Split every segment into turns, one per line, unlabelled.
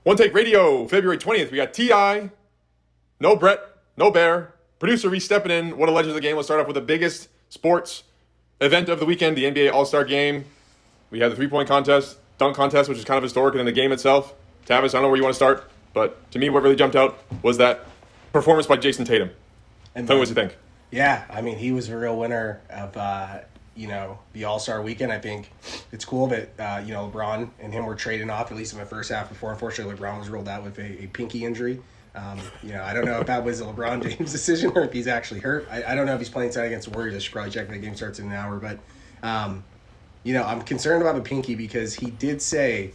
OneTake Radio, February 20th. We got T.I., no Brett, no Bear. Producer Reese stepping in. What a legend of the game. Let's start off with the biggest sports event of the weekend, the NBA All-Star Game. We had the three-point contest, dunk contest, which is kind of historic, and then the game itself. Tavis, I don't know where you want to start, but to me, what really jumped out was that performance by Jason Tatum. And tell me what you think.
Yeah, I mean, he was a real winner of, the All-Star weekend. I think it's cool that, LeBron and him were trading off, at least in the first half before. Unfortunately, LeBron was ruled out with a pinky injury. I don't know if that was a LeBron James decision or if he's actually hurt. I don't know if he's playing tonight against the Warriors. I should probably check when the game starts in an hour. But, I'm concerned about the pinky because he did say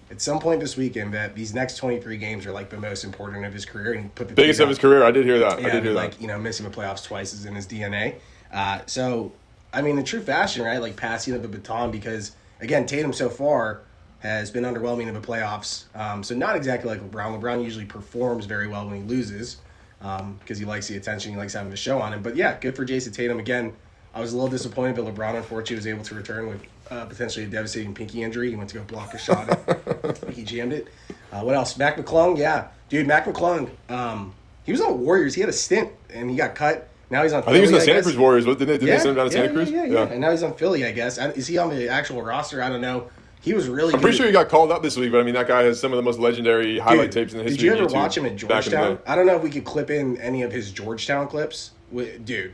at some point this weekend that these next 23 games are like the most important of his career. And he put the
biggest of his career. I did hear that.
Missing the playoffs twice is in his DNA. In true fashion, right? Like passing of the baton because, again, Tatum so far has been underwhelming in the playoffs. So not exactly like LeBron. LeBron usually performs very well when he loses because he likes the attention. He likes having the show on him. But, yeah, good for Jason Tatum. Again, I was a little disappointed that LeBron, unfortunately, was able to return with potentially a devastating pinky injury. He went to go block a shot. He jammed it. What else? Mac McClung, yeah. Dude, Mac McClung, he was on Warriors. He had a stint, and he got cut. Now he's on Philly,
I think he was on the Santa Cruz Warriors. Didn't they send him down to Santa Cruz?
Yeah. And now he's on Philly, I guess. Is he on the actual roster? I don't know. He was really good.
I'm pretty sure he got called up this week, but I mean, that guy has some of the most legendary highlight tapes in the history of YouTube.
Did you ever watch him at Georgetown? I don't know if we could clip in any of his Georgetown clips. Dude,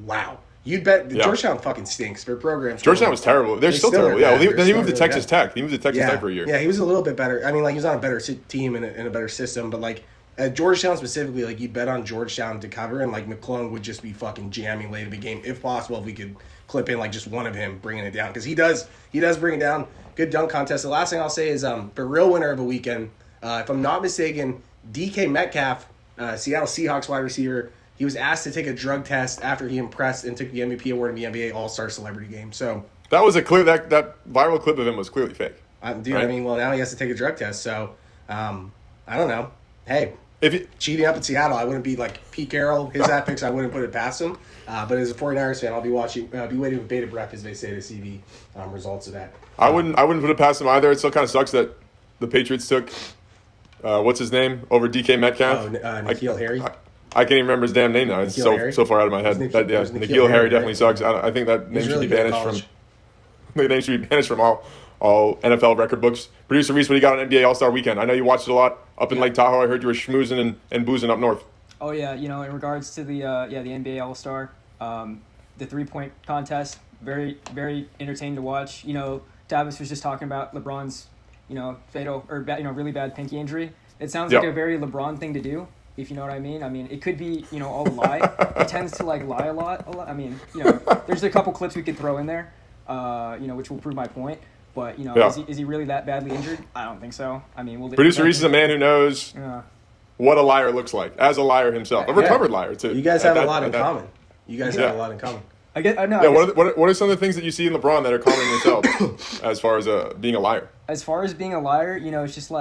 wow. You'd bet Georgetown fucking stinks. Their programs.
Georgetown was terrible. They're still terrible. Yeah, then he moved to Texas Tech. He moved to Texas Tech for a year.
Yeah, he was a little bit better. I mean, he was on a better team and a better system, but at Georgetown specifically, you'd bet on Georgetown to cover, and McClung would just be fucking jamming late in the game. If possible, if we could clip in just one of him bringing it down, because he does bring it down. Good dunk contest. The last thing I'll say is the real winner of the weekend, if I'm not mistaken, DK Metcalf, Seattle Seahawks wide receiver. He was asked to take a drug test after he impressed and took the MVP award in the NBA All-Star Celebrity Game. So
that was that viral clip of him was clearly fake.
Right? I mean, now he has to take a drug test. So I don't know. Hey, cheating up in Seattle, I wouldn't be like Pete Carroll. His ethics, I wouldn't put it past him. But as a 49ers fan, I'll be waiting with bated breath, as they say, to see the results of that.
I wouldn't put it past him either. It still kind of sucks that the Patriots took what's his name over DK Metcalf.
N'Keal Harry.
I can't even remember his damn name now. It's so far out of my head. N'Keal Harry definitely sucks. I think that name should be banished from. The name should be banished from all NFL record books. Producer Reese, what do you got on NBA All-Star Weekend? I know you watched it a lot up in Lake Tahoe. I heard you were schmoozing and boozing up north.
Oh yeah, in regards to the NBA All-Star, the three-point contest, very very entertaining to watch. Tavis was just talking about LeBron's fatal or really bad pinky injury. It sounds like a very LeBron thing to do. If you know what I mean. I mean, it could be, all a lie. He tends to, lie a lot. I mean, there's a couple clips we could throw in there, which will prove my point. But, is he really that badly injured? I don't think so. I mean,
Producer Reese is a man who knows what a liar looks like, as a liar himself. A recovered liar, too.
You guys have a lot in common. Have a lot in common.
What are some of the things that you see in LeBron that are common in yourself as far as being a liar?
As far as being a liar, it's just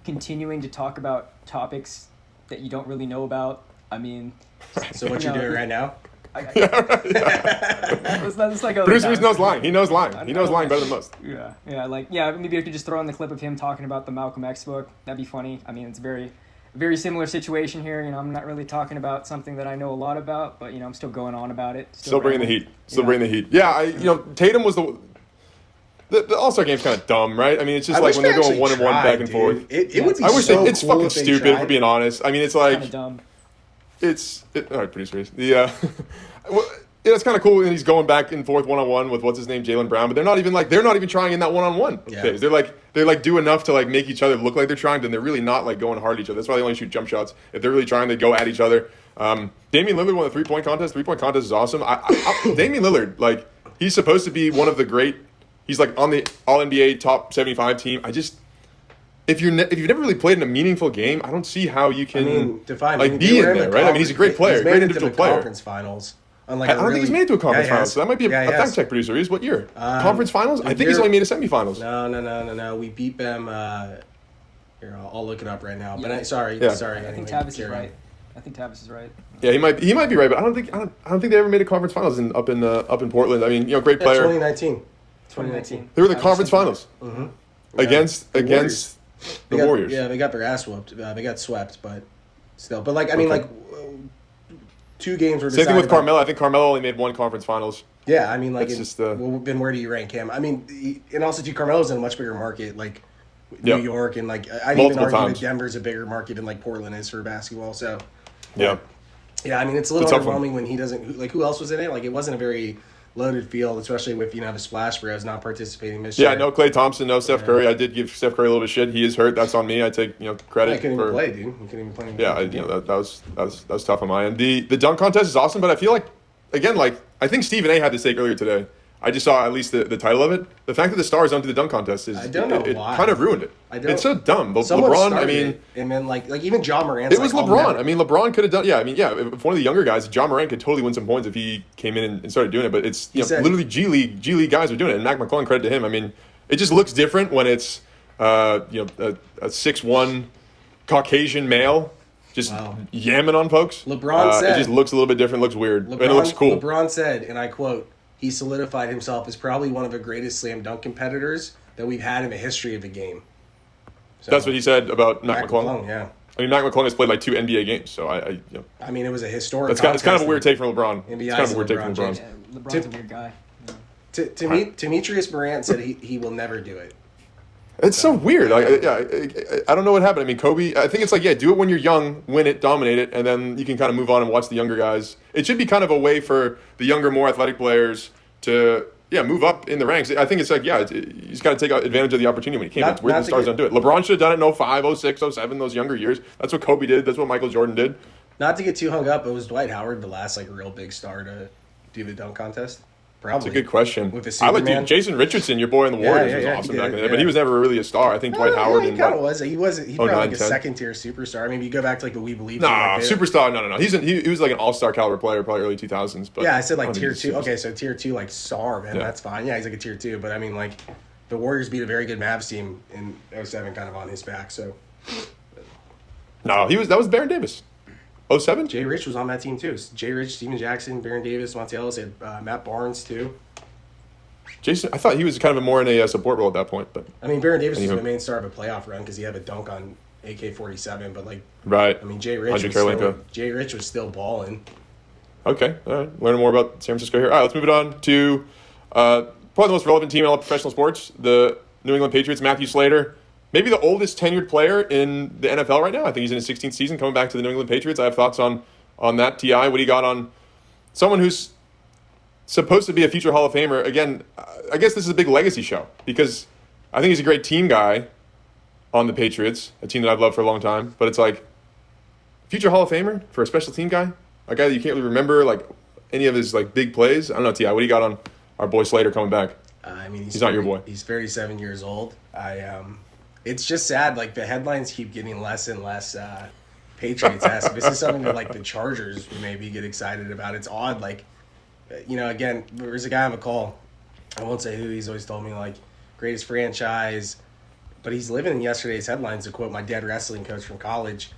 continuing to talk about topics that you don't really know about. I mean,
so what you're doing right now?
That's like
Producer Reese knows lying. He knows lying. He knows lying better than most.
Maybe I could just throw in the clip of him talking about the Malcolm X book. That'd be funny. I mean, it's a very, very similar situation here. I'm not really talking about something that I know a lot about, but I'm still going on about it.
Still bringing the heat. Bringing the heat. Yeah, Tatum was the All-Star game's kind of dumb, right? I mean, it's just when they're going 1-1 back and forth.
It would be it's
fucking stupid, if we're being honest. I mean, it's like...
Kind of dumb.
All right, Producer Reese. It's kind of cool when he's going back and forth 1-on-1 with what's his name, Jaylen Brown, but they're not even trying in that 1-on-1 phase. They're do enough to make each other look like they're trying, then they're really not going hard at each other. That's why they only shoot jump shots. If they're really trying, they go at each other. Damian Lillard won the three-point contest. Three-point contest is awesome. Damian Lillard, he's supposed to be one of the great. He's on the All-NBA top 75 team. If you've never really played in a meaningful game, I don't see how you can be in there, right? I mean, he's a great player, great individual player.
Conference finals.
I don't think he's made it to a conference finals. So that might be a fact check, Producer. What year? Conference finals? I think he's only made a semifinals.
No. We beat them. Here, I'll look it up right now. But sorry.
I think Tavis is right.
Yeah, he might be right, but I don't think they ever made a conference finals up in Portland. I mean, great player.
2019.
They were the conference finals.
Mm-hmm.
Against Warriors.
Yeah, they got their ass whooped. They got swept, but still. But like, I mean, like 2 games were decided.
Same thing with Carmelo. I think Carmelo only made 1 conference finals.
Yeah, I mean, like,
then
where do you rank him? I mean, and also too, Carmelo's in a much bigger market, like New York, and like I'd even argue that Denver's a bigger market than like Portland is for basketball. So
yeah,
I mean, it's a little overwhelming when he doesn't. Like, who else was in it? Like, it wasn't a very loaded field, especially with the Splash Bros not participating this year.
Yeah, no Klay Thompson, no Steph Curry. I did give Steph Curry a little bit of shit. He is hurt. That's on me. I take credit.
I couldn't even play, dude. He couldn't even play.
Yeah, that was tough on my end. The dunk contest is awesome, but I feel like again, like I think Stephen A had this take earlier today. I just saw at least the title of it. The fact that the Stars don't do the dunk contest is it kind of ruined it. It's so dumb. LeBron, I mean,
and then like even John Moran.
It was LeBron. I mean, LeBron could have done. Yeah, I mean, yeah. If one of the younger guys, John Moran, could totally win some points if he came in and started doing it. But it's literally G League guys are doing it. And Mac McClellan, credit to him. I mean, it just looks different when it's a 6'1" Caucasian male just yamming on folks.
LeBron said
it just looks a little bit different. Looks weird, and it looks cool.
LeBron said, and I quote, "He solidified himself as probably one of the greatest slam dunk competitors that we've had in the history of the game."
So, that's what he said about Mac McClellan.
Yeah.
I mean, Mac McClellan has played like 2 NBA games, so I
mean, it was a historic.
It's kind of a weird take from LeBron.
It's kind of a weird take from LeBron.
Yeah, LeBron's a weird guy.
Demetrius Morant said he will never do it.
It's so weird. I don't know what happened. I mean, Kobe, I think it's like, do it when you're young, win it, dominate it, and then you can kind of move on and watch the younger guys. It should be kind of a way for the younger, more athletic players to, move up in the ranks. I think it's like, he's got to take advantage of the opportunity when he came. It's weird the Stars don't do it. LeBron should have done it in 05, 06, 07, those younger years. That's what Kobe did. That's what Michael Jordan did.
Not to get too hung up, but was Dwight Howard the last real big star to do the dunk contest? Probably.
That's a good question.
With the
I like Jason Richardson, your boy in the Warriors, was awesome back in the day, but he was never really a star. I think Dwight Howard.
He kind of was. He probably like a second-tier superstar. I mean, if you go back to like the We Believe.
Superstar. No. He was like an all-star caliber player, probably early 2000s. But
I said like tier 2. Okay, so tier 2 like star, man. That's fine. Yeah, he's like a tier 2. But I mean, like the Warriors beat a very good Mavs team in 07 kind of on his back. So.
No, that was Baron Davis. 07?
Jay Rich was on that team too. Jay Rich, Steven Jackson, Baron Davis, Monte Ellis, had Matt Barnes too.
Jason, I thought he was kind of more in a support role at that point, but
I mean, Baron Davis was the main star of a playoff run because he had a dunk on AK-47. But like,
right?
I mean, Jay Rich was still balling.
Okay, all right. Learning more about San Francisco here. All right, let's move it on to probably the most relevant team in all professional sports, the New England Patriots. Matthew Slater, maybe the oldest tenured player in the NFL right now. I think he's in his 16th season, coming back to the New England Patriots. I have thoughts on that. T.I., what do you got on someone who's supposed to be a future Hall of Famer? Again, I guess this is a big legacy show because I think he's a great team guy on the Patriots, a team that I've loved for a long time. But it's like, future Hall of Famer for a special team guy? A guy that you can't really remember like any of his like big plays? I don't know, T.I., what do you got on our boy Slater coming back?
I mean,
he's not your boy.
He's 37 years old. It's just sad. Like, the headlines keep getting less and less Patriots-esque. This is something that like the Chargers maybe get excited about. It's odd, like, again, there was a guy on the call. I won't say who. He's always told me, like, greatest franchise. But he's living in yesterday's headlines, to quote my dead wrestling coach from college.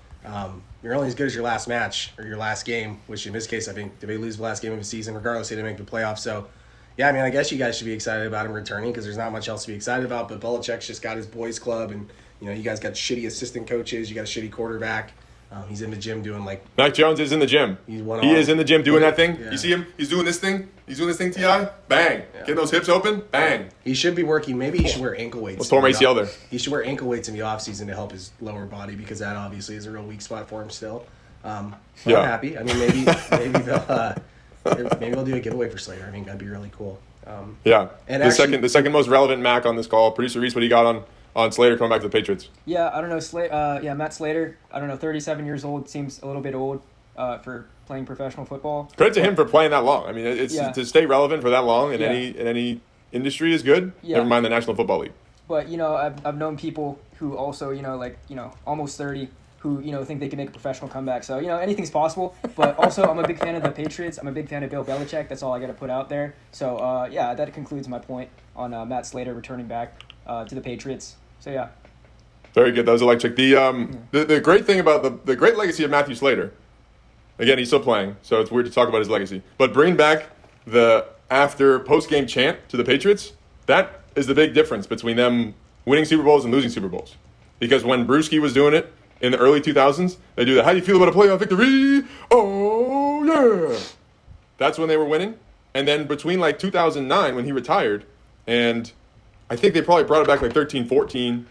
You're only as good as your last match or your last game, which in this case, I think, did they lose the last game of the season? Regardless, they didn't make the playoffs. So, yeah, I mean, I guess you guys should be excited about him returning because there's not much else to be excited about. But Belichick's just got his boys club, and, you guys got shitty assistant coaches. You got a shitty quarterback. He's in the gym doing like.
Mac Jones is in the gym. He is in the gym doing that thing. Yeah. You see him? He's doing this thing. T.I. Bang. Yeah. Getting those hips open. Bang.
He should be working. Maybe he should wear ankle weights.
Let's torn ACL there.
He should wear ankle weights in the offseason to help his lower body because that obviously is a real weak spot for him still. I'm happy. I mean, maybe they'll do a giveaway for Slater. I think that'd be really cool.
And the second most relevant Mac on this call, producer Reese, what do you got on Slater coming back to the Patriots?
Yeah, I don't know. Matt Slater, I don't know, 37 years old, seems a little bit old for playing professional football.
Credit to him for playing that long. I mean, it's to stay relevant for that long in any industry is good. Yeah. Never mind the National Football League.
But, I've known people who also, almost 30 who, think they can make a professional comeback. So, anything's possible. But also, I'm a big fan of the Patriots. I'm a big fan of Bill Belichick. That's all I got to put out there. So, that concludes my point on Matt Slater returning back to the Patriots. So, yeah.
Very good. That was electric. The great thing about the great legacy of Matthew Slater, again, he's still playing, so it's weird to talk about his legacy. But bringing back the post-game chant to the Patriots, that is the big difference between them winning Super Bowls and losing Super Bowls. Because when Brewski was doing it in the early 2000s, they do that. How do you feel about a playoff victory? Oh, yeah. That's when they were winning. And then between like 2009 when he retired, and I think they probably brought it back like 13, 14,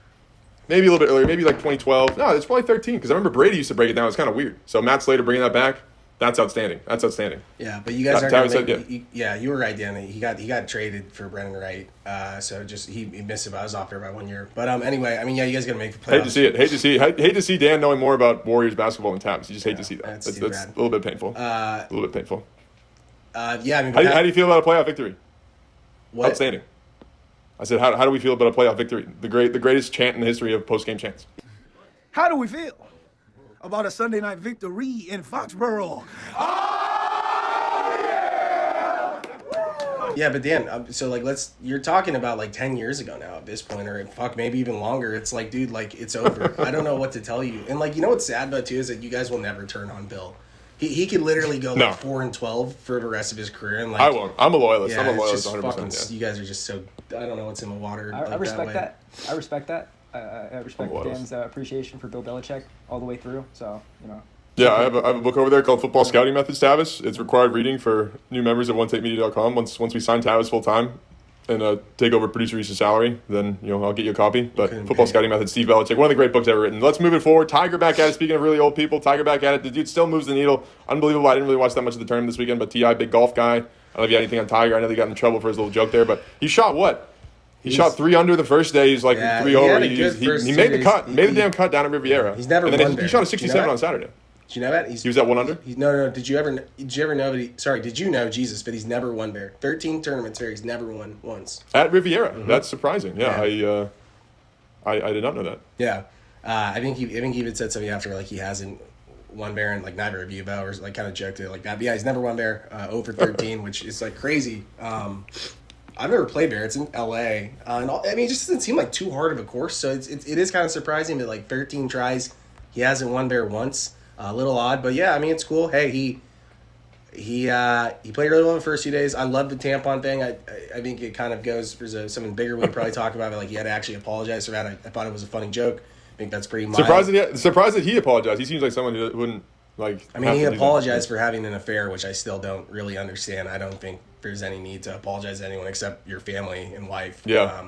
maybe a little bit earlier, maybe like 2012. No, it's probably 13 because I remember Brady used to break it down. It's kind of weird. So Matt Slater bringing that back, that's outstanding. That's outstanding.
Yeah, but you guys aren't going to make... Yeah, you were right, Dan. He got traded for Brendan Wright. So just he missed it. I was off there by 1 year. But anyway, I mean, yeah, you guys got to make the playoffs.
Hate to see Dan knowing more about Warriors basketball than Tabs. You just hate to see that. That's a little bit painful.
Yeah, I mean...
How do you feel about a playoff victory?
What?
Outstanding. I said, how do we feel about a playoff victory? The greatest chant in the history of post-game chants.
How do we feel about a Sunday night victory in Foxborough?
Yeah, but Dan, so like you're talking about like 10 years ago now at this point, or fuck, maybe even longer. It's like, dude, like it's over. I don't know what to tell you. And like, you know what's sad about too is that you guys will never turn on Bill. He could literally go like 4-12 for the rest of his career. And like,
I won't. I'm a loyalist.
Yeah,
I'm a loyalist
100%.
100%.
You guys are just so, I don't know what's in the water.
I respect that. I respect that. I respect Dan's appreciation for Bill Belichick all the way through. So, you know.
Yeah, I have a book over there called Football Scouting Methods, Tavis. It's required reading for new members of OneTakeMedia.com. Once we sign Tavis full time and take over producer Reese's salary, then I'll get you a copy. But Football Scouting Methods, Steve Belichick, one of the great books ever written. Let's move it forward. Tiger back at it. Speaking of really old people, Tiger back at it. The dude still moves the needle. Unbelievable. I didn't really watch that much of the tournament this weekend, but T.I., big golf guy. I don't know if you had anything on Tiger. I know he got in trouble for his little joke there, but he shot what? He shot 3 under the first day. He's like 3 over. He made the cut. Made the damn cut down at Riviera.
He's never won there.
He shot a 67 on Saturday.
Did you know that?
He was at 1 under?
No. Did you ever know did you know, Jesus, but he's never won there. 13 tournaments there, he's never won once.
At Riviera. Mm-hmm. That's surprising. Yeah. I did not know that.
Yeah. I think he even said something after, like, he hasn't won there in, like, neither of you about, or, like, kind of joked it like that. But, yeah, he's never won there, over 13, which is, like, crazy. I've never played there. It's in L.A. And it just doesn't seem like too hard of a course. So it is kind of surprising that, like, 13 tries, he hasn't won there once. A little odd, but yeah, I mean, it's cool. Hey, he played really well the first few days. I love the tampon thing. I think it kind of goes, there's something bigger we could probably talk about, but like he had to actually apologize for that. I thought it was a funny joke. I think that's pretty mild.
Surprised that he apologized. He seems like someone who wouldn't, like...
I mean, he apologized for having an affair, which I still don't really understand. I don't think there's any need to apologize to anyone except your family and wife.
Yeah.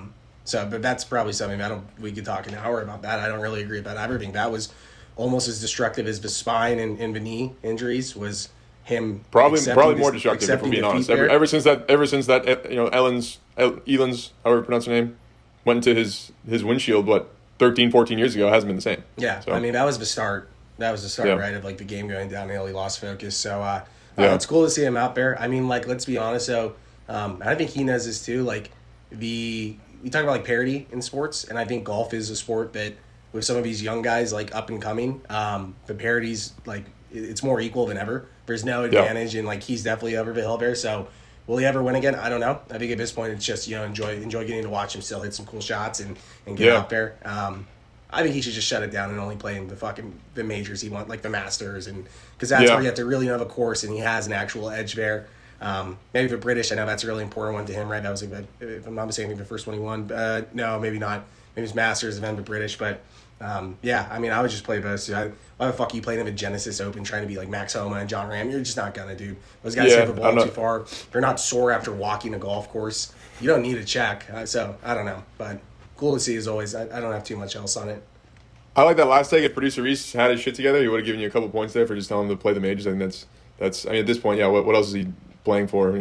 But that's probably something we could talk an hour about that. I don't really agree about everything. That was almost as destructive as the spine and the knee injuries was him. Probably
more destructive, if we're being honest. Ever since that, Elens, however you pronounce her name, went into his windshield, 13, 14 years ago, it hasn't been the same.
Yeah, so. I mean, that was the start. Right, of like the game going downhill. He lost focus. So it's cool to see him out there. I mean, like, let's be honest, though. I think he knows this too. Like, we talk about like parity in sports, and I think golf is a sport that, with some of these young guys like up and coming, the parity's like it's more equal than ever. There's no advantage, and like he's definitely over the hill there. So will he ever win again? I don't know. I think at this point it's just enjoy getting to watch him still hit some cool shots and get out there. I think he should just shut it down and only play in the majors he wants, like the Masters, and because that's where you have to really know the course, and he has an actual edge there. Maybe the British, I know that's a really important one to him, right? That was like, if I'm not mistaken, the first one he won. No, maybe not. Maybe it's Masters and then the British, but. I mean, I would just play both. Why the fuck are you playing in the Genesis Open trying to be like Max Homa and John Ram? You're just not gonna, dude. Those guys hit the ball too far. They're not sore after walking a golf course. You don't need a check. So I don't know, but cool to see as always. I don't have too much else on it.
I like that last take. If producer Reese had his shit together, he would have given you a couple points there for just telling him to play the majors. I think that's. I mean, at this point, what else is he playing for?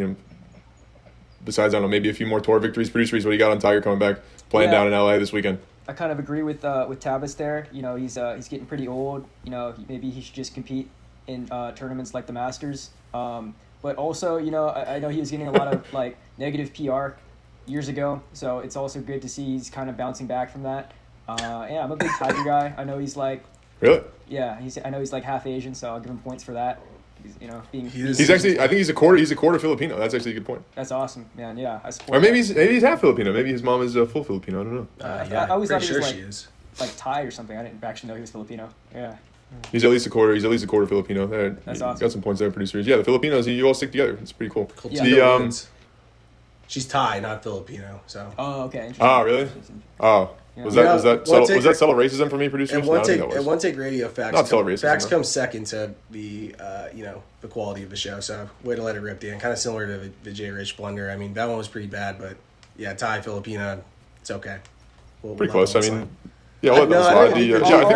Besides, I don't know, maybe a few more tour victories. Producer Reese, what do you got on Tiger coming back, playing down in LA this weekend?
I kind of agree with Tavis there. He's getting pretty old. Maybe he should just compete in tournaments like the Masters. But also, I know he was getting a lot of like negative PR years ago. So it's also good to see he's kind of bouncing back from that. I'm a big Tiger guy. I know he's like
really.
Yeah, I know he's like half Asian, so I'll give him points for that.
He's actually. I think he's a quarter Filipino. That's actually a good point.
That's awesome, man. Yeah, I support.
Or maybe he's half Filipino. Maybe his mom is full Filipino. I don't know.
I always thought he was like Thai or something. I didn't actually know he was Filipino. Yeah.
He's at least a quarter. Filipino.
That's awesome.
Got some points there, producers. Yeah, the Filipinos. You all stick together. It's pretty cool.
Yeah. She's Thai, not Filipino. So.
Oh, okay.
Oh, really? Oh,
Yeah.
Was that
One
subtle racism for me, producer?
And OneTake Radio facts.
Not subtle racism.
Facts come second to the the quality of the show. So way to let it rip, Dan. Kind of similar to the J. Rich blunder. I mean, that one was pretty bad, but yeah, Thai Filipina, it's okay.
Pretty close. I mean. Yeah, we'll let that slide.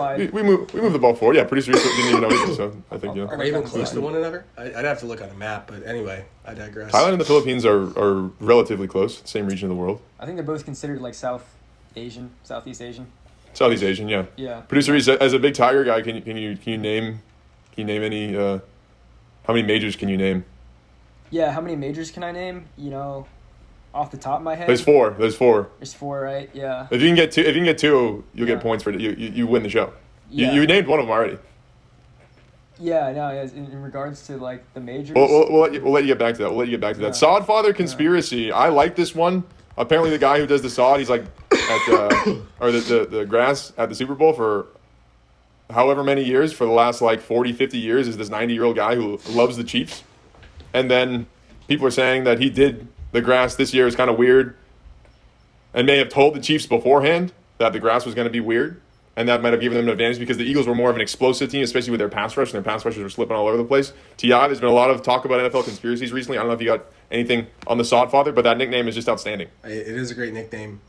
I think we move the ball forward. Yeah, producer didn't even know either, so I think
Are they even close to one another? I'd have to look on a map, but anyway, I digress.
Thailand and the Philippines are relatively close, same region of the world.
I think they're both considered like Southeast Asian.
Southeast Asian, yeah.
Yeah.
Producer Reese, as a big Tiger guy, can you name any how many majors can you name?
Yeah, how many majors can I name? Off the top of my head.
There's four.
There's four, right? Yeah.
If you can get two, you'll get points for it. You win the show.
Yeah.
You named one of them already.
Yeah, no. In regards to like the majors.
We'll let you get back to that. Sodfather conspiracy. I like this one. Apparently, the guy who does the sod, he's like at the grass at the Super Bowl for however many years, for the last like 40, 50 years, is this 90-year-old guy who loves the Chiefs. And then people are saying that he did the grass this year is kind of weird and may have told the Chiefs beforehand that the grass was going to be weird, and that might have given them an advantage because the Eagles were more of an explosive team, especially with their pass rush, and their pass rushers were slipping all over the place. T.I., there's been a lot of talk about NFL conspiracies recently. I don't know if you got anything on the Sodfather, but that nickname is just outstanding.
It is a great nickname.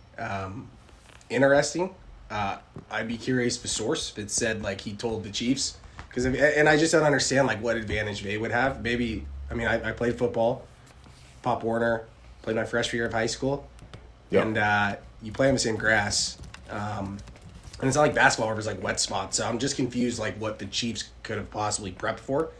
Interesting. I'd be curious the source if it said like he told the Chiefs, and I just don't understand like what advantage they would have. Maybe, I mean, I played football, Pop Warner, played my freshman year of high school, and you play on the same grass, and it's not like basketball where there's like wet spots. So I'm just confused like what the Chiefs could have possibly prepped for.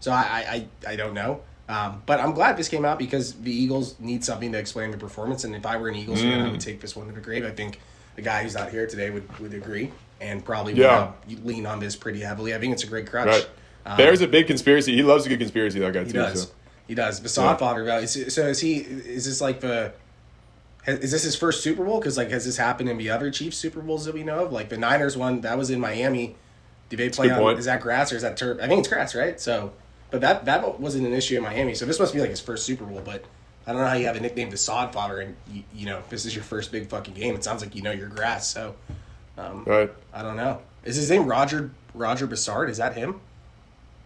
So I don't know. But I'm glad this came out because the Eagles need something to explain the performance. And if I were an Eagles fan, I would take this one to the grave. I think the guy who's not here today would agree and probably would lean on this pretty heavily. I think it's a great crutch.
Right. There's a big conspiracy. He loves a good conspiracy, that guy, too.
Does. So. He does. The Sodfather, so is this like is this his first Super Bowl? Because like, has this happened in the other Chiefs Super Bowls that we know of? Like the Niners one, that was in Miami. Do they play on, is that grass or is that turf? I think it's grass, right? So, but that wasn't an issue in Miami. So this must be like his first Super Bowl, but I don't know how you have a nickname to Sodfather and you know, this is your first big fucking game. It sounds like you know your grass. So,
right.
I don't know. Is his name Roger Bessard? Is that him?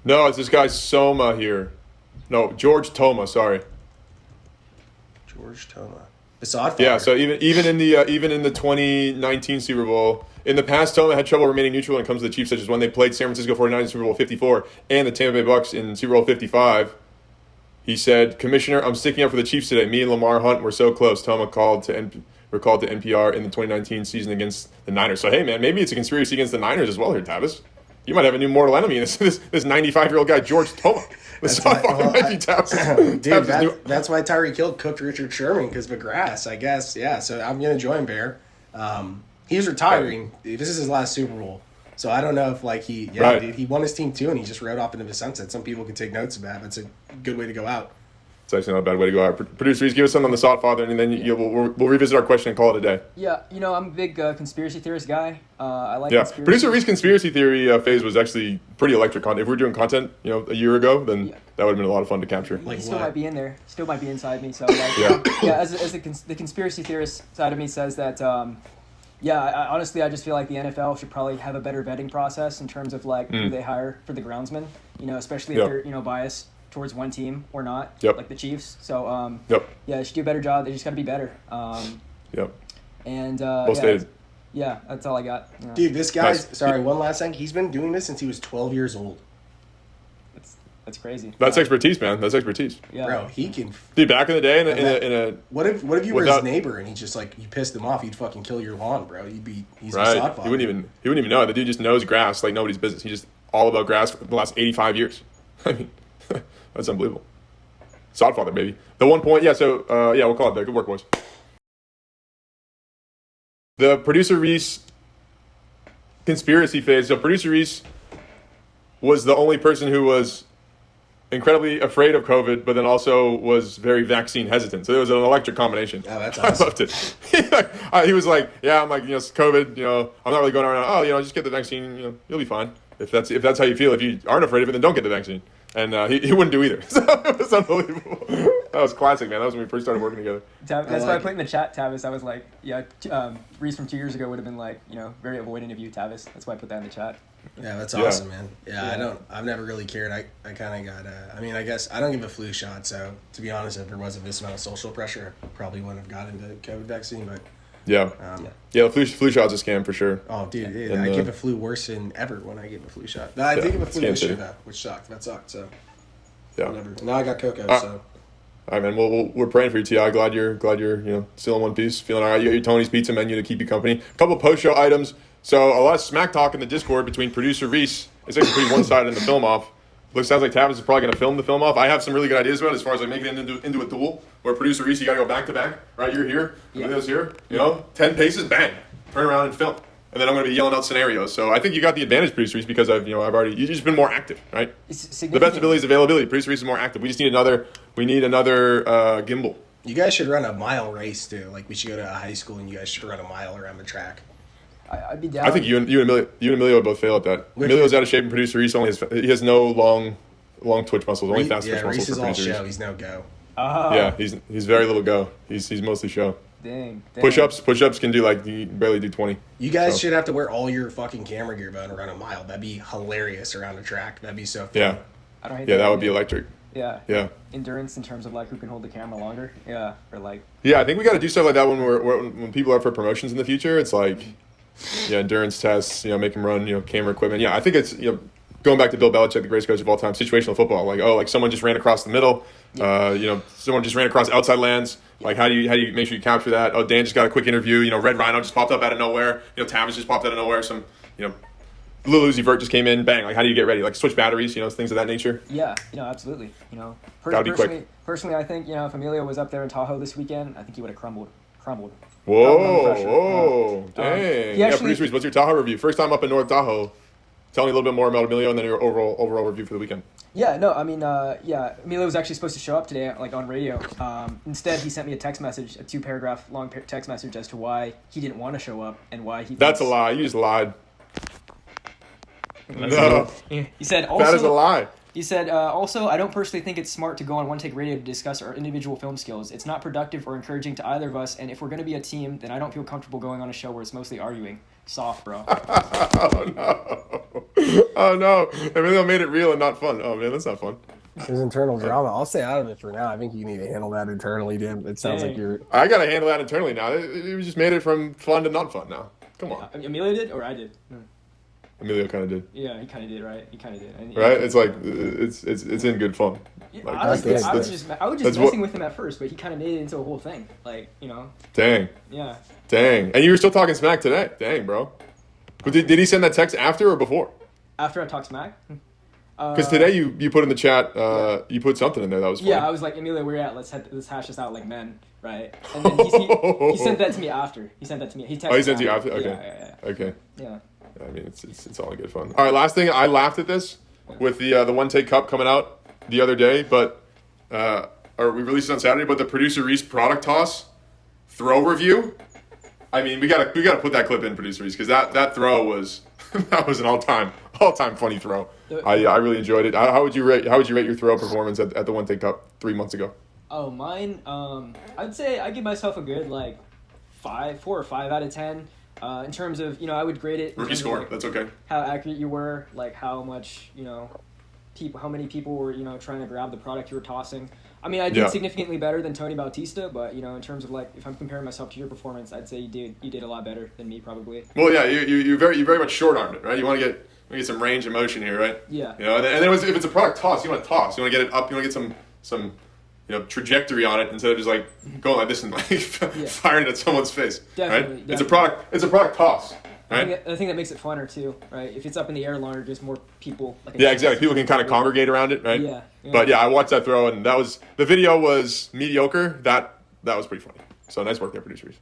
No, it's this guy Soma here. No, George Toma. Sorry.
George Toma. The Sodfather.
Yeah. So even in the 2019 Super Bowl, in the past, Toma had trouble remaining neutral when it comes to the Chiefs, such as when they played San Francisco 49ers in Super Bowl 54 and the Tampa Bay Bucks in Super Bowl 55. He said, "Commissioner, I'm sticking up for the Chiefs today. Me and Lamar Hunt were so close." Toma were called to NPR in the 2019 season against the Niners. So hey, man, maybe it's a conspiracy against the Niners as well here, Tavis. You might have a new mortal enemy in this 95-year-old guy, George Toma. That's why
Tyreek Hill cooked Richard Sherman, because of grass, I guess. Yeah, so I'm going to join Bear. He's retiring. This is his last Super Bowl. So I don't know if he won his team too, and he just rode off into the sunset. Some people can take notes of that. That's a good way to go out.
It's actually not a bad way to go out. Producers, give us something on the Sodfather, and then we'll revisit our question and call it a day.
Yeah, I'm a big conspiracy theorist guy. I like conspiracy.
Producer Reese's conspiracy theory phase was actually pretty electric content. If we were doing content, a year ago, then that would have been a lot of fun to capture.
He still might be in there. Still might be inside me. So as the conspiracy theorist side of me says that. Honestly, I just feel like the NFL should probably have a better vetting process in terms of who they hire for the groundsmen. Especially if they're biased towards one team or not, like the Chiefs. So they should do a better job. They just got to be better. And
well stated.
That's all I got.
Dude, this guy's sorry. One last thing. He's been doing this since he was 12 years old.
That's crazy.
That's expertise, man. That's expertise.
Yeah. Bro, he can.
Dude, back in the day, in a
what if you were his neighbor and he just you pissed him off? He'd fucking kill your lawn, bro. He's a Sodfather.
He wouldn't even know. The dude just knows grass like nobody's business. He's just all about grass for the last 85 years. I mean, that's unbelievable. Sodfather, baby. The 1 point, So we'll call it there. Good work, boys. The producer Reese conspiracy phase. So producer Reese was the only person who was incredibly afraid of COVID, but then also was very vaccine hesitant. So there was an electric combination.
Oh, that's awesome.
I loved it. He was like, I'm like, COVID, I'm not really going around, just get the vaccine, you'll be fine. If that's how you feel, if you aren't afraid of it, then don't get the vaccine. And he wouldn't do either. So it was unbelievable. was classic, man. That was when we first started working together.
That's why I put in the chat, Tavis. I was like, Reese from 2 years ago would have been like, very avoidant of you, Tavis. That's why I put that in the chat.
Yeah, that's awesome, man. Yeah, I've never really cared. I kind of got, I guess I don't give a flu shot, so to be honest, if there wasn't this amount of social pressure, I probably wouldn't have gotten the COVID vaccine, but.
Yeah. The flu shot's a scam for sure.
Oh, dude, I gave a flu worse than ever when I gave a flu shot. I did give a flu this year, though, which sucked. That sucked, so.
Yeah.
Whatever. Now I got cocoa, so.
All right, man. Well, we're praying for you, T.I. Glad you're still in one piece, feeling all right. You got your Tony's Pizza menu to keep you company. A couple post-show items. So a lot of smack talk in the Discord between producer Reese. It's actually pretty one-sided in the film off. Sounds like Tavis is probably going to film the film off. I have some really good ideas about it as far as like making it into a duel where producer Reese, you got to go back to back. Right, you're here, Emilio's here. 10 paces, bang, turn around and film. And then I'm going to be yelling out scenarios. So I think you got the advantage, producer Reese, because you've just been more active, right? The best ability is availability. Producer Reese is more active. We just need another gimbal.
You guys should run a mile race too. Like we should go to a high school and you guys should run a mile around the track.
I'd be down.
I think you and Emilio would both fail at that. Emilio's out of shape, and producer Reese he has no long Twitch muscles, only fast Twitch muscles.
Reese is
for
all
producer
show.
Reese.
He's no go.
Yeah, he's very little go. He's mostly show.
Dang.
Push-ups can do you barely do 20.
You guys should have to wear all your fucking camera gear and run a mile. That'd be hilarious around the track. That'd be so fun.
Yeah.
I don't hate
that would be electric.
Yeah.
Yeah.
Endurance in terms of who can hold the camera longer. Yeah. Or
Yeah, I think we got to do stuff like that when people are for promotions in the future. It's endurance tests. Make them run. Camera equipment. Yeah, I think it's going back to Bill Belichick, the greatest coach of all time. Situational football. Someone just ran across the middle. Someone just ran across outside lands. How do you make sure you capture that? Oh, Dan just got a quick interview. Red Rhino just popped up out of nowhere. Tavis just popped out of nowhere. Some Lil Uzi Vert just came in. Bang! How do you get ready? Switch batteries. Things of that nature.
Yeah. Absolutely.
Gotta be quick.
Personally, I think if Emilio was up there in Tahoe this weekend, I think he would have crumbled.
Whoa! Dang.
Actually,
producer Reese, what's your Tahoe review? First time up in North Tahoe. Tell me a little bit more about Emilio and then your overall review for the weekend.
Yeah, no, Emilio was actually supposed to show up today, on radio. Instead, he sent me a text message, a 2-paragraph long text message as to why he didn't want to show up and why he.
That's a lie. You just lied.
No. He said also.
That is a lie.
He said, also, I don't personally think it's smart to go on OneTake Radio to discuss our individual film skills. It's not productive or encouraging to either of us, and if we're going to be a team, then I don't feel comfortable going on a show where it's mostly arguing. Soft, bro.
Oh, no. Emilio made it real and not fun. Oh, man, that's not fun.
There's internal drama. I'll stay out of it for now. I think you need to handle that internally, Dan. It sounds like you're...
I got to handle that internally now. We just made it from fun to not fun now. Come on.
Emilio did, or I did?
Emilio kind of did.
Yeah, he kind of did, right? He kind of did.
Right? It's in good fun.
I was just messing with him at first, but he kind of made it into a whole thing.
Dang.
Yeah.
Dang. And you were still talking smack today. Dang, bro. Did he send that text after or before?
After I talked smack.
Because today you put in the chat, you put something in there that was funny.
Yeah, I was like, Emilio, where you at? Let's hash this out like men, right? And then he sent that to me after. He sent that to me. He sent
you after? Okay.
Yeah.
Okay.
Yeah.
I mean, it's all good fun. All right, last thing. I laughed at this with the OneTake Cup coming out the other day, but or we released it on Saturday. But the producer Reese product toss throw review. I mean, we gotta put that clip in, producer Reese, because that throw was that was an all time funny throw. I really enjoyed it. How would you rate your throw performance at the OneTake Cup 3 months ago?
Oh, mine. I'd say I give myself a good 4 or 5 out of 10. In terms of, I would grade it.
Rookie score, that's okay.
How accurate you were, how much, how many people were, trying to grab the product you were tossing. I mean, I did significantly better than Tony Bautista, but, in terms of, if I'm comparing myself to your performance, I'd say you did a lot better than me, probably.
Well, yeah, you very much short-armed it, right? You want to get some range of motion here, right?
Yeah.
And then if it's a product toss, you want to toss. You want to get it up. You want to get some trajectory on it instead of just going like this and firing it at someone's face.
Definitely,
right?
definitely.
It's a product toss. Right?
I think that makes it funner too, right? If it's up in the air longer, just more people.
Exactly. People can kind of congregate around it, right?
Yeah.
But I watched that throw, and the video was mediocre. That was pretty funny. So nice work there, producers.